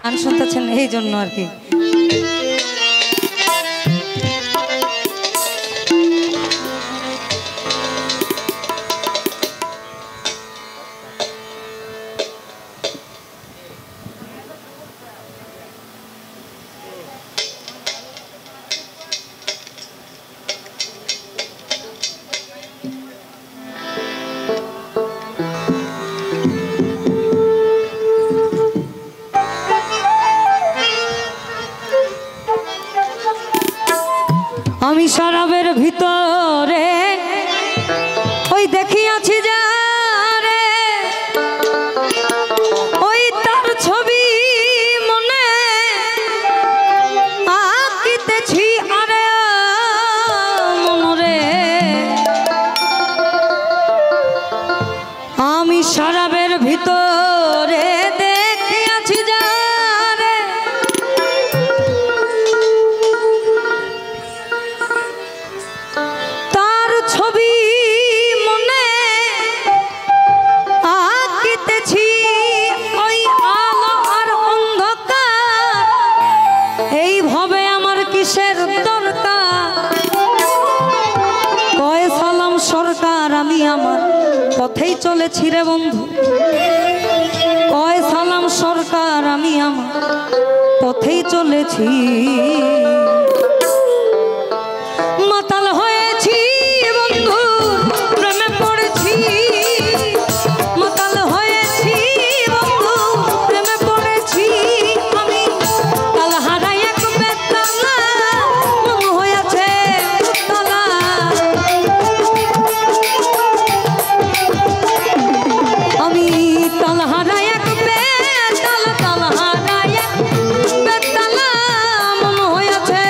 গান শুনতেছেন এই জন্য আর কি। আমি শরাবের ভিতরে ওই দেখিয়াছি যারে, ওই তার ছবি মনে আঁকিতেছি আরে মনরে। আমি শরাবের ভিতরে দেখিয়াছি যারে, তার ছবি মনে আঁকিতেছি। ওই আলো আর অন্ধকার এইভাবে আমার কিসের দরকার। কয় সালাম সরকার আমি আমার পথেই চলেছি রে বন্ধু। কয় সালাম সরকার আমি আমার পথেই চলেছি। মাতাল হয়েছি বন্ধু প্রেমে পড়েছি, মাতাল হয়েছি বন্ধু প্রেমে পড়েছি। আমি কাল হারাই এক বেতালা মন হয়েছে উতলা। আমি তাল হারাই এক বেতালা, তাল হারাই এক বেতালা মন হয়েছে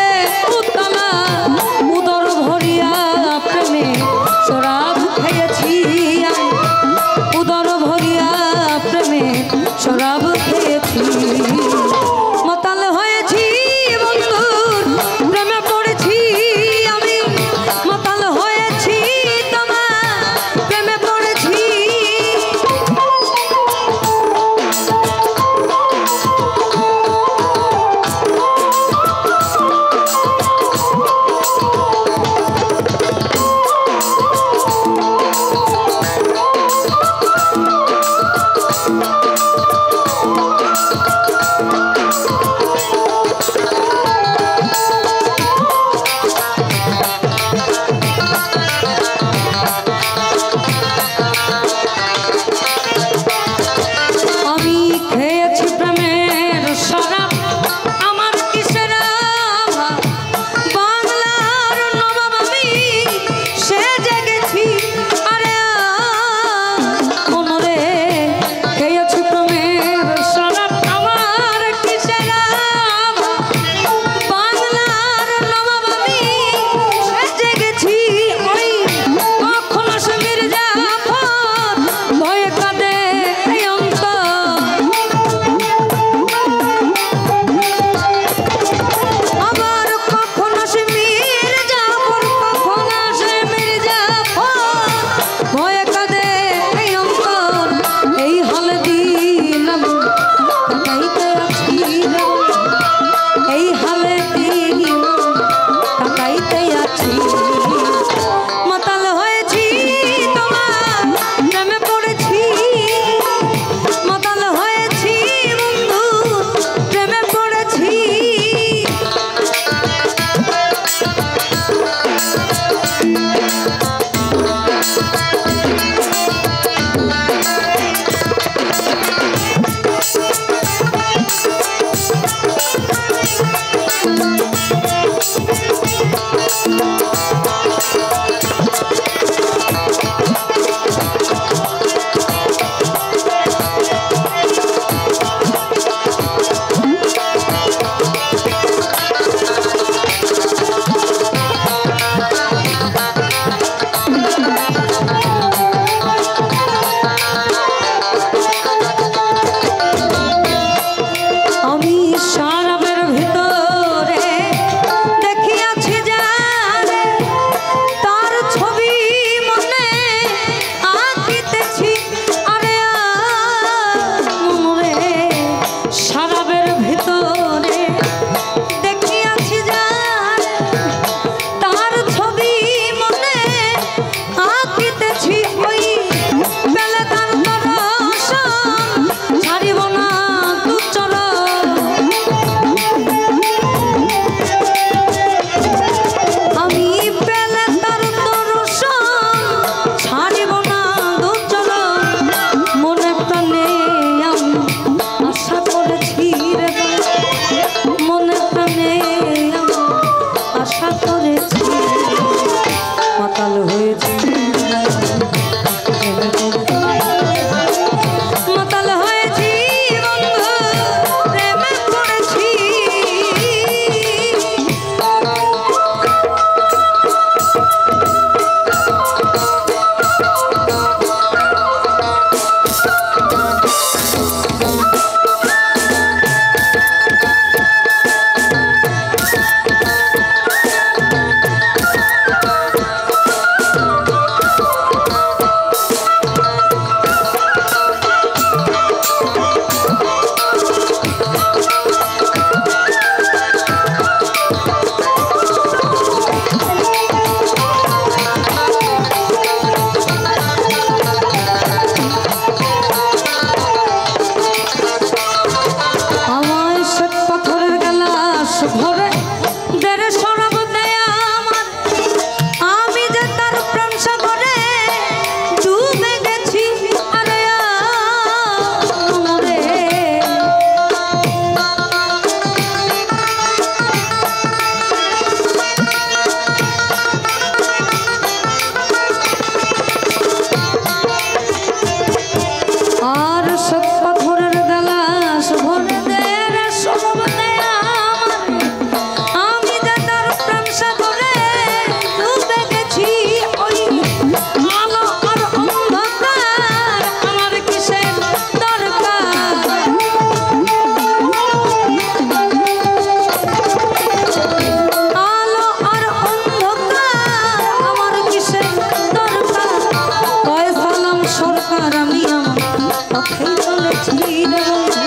পথেই চলেছি রে বন্ধু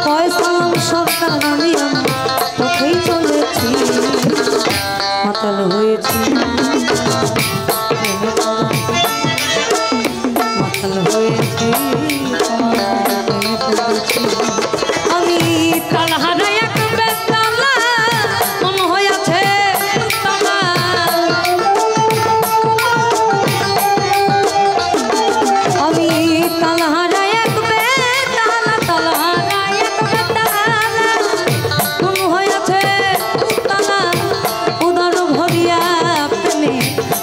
কয় সালাম সরকার আমি আমার পথেই চলেছি মাতাল হয়েছি মাতাল হয়েছি আমি তালহারা এক বেতালা মন হয়েছে তালা আমি তালহারা এক বেতালা তালহারা এক বেতালা মন হয়েছে তালা উদর ভরিয়া প্রেমে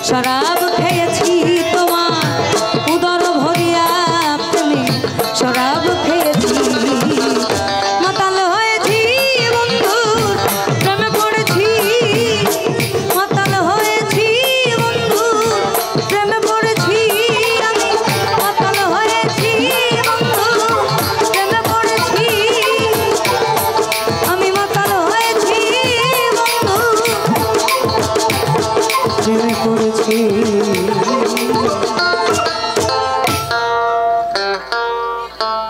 শরাব খেয়েছি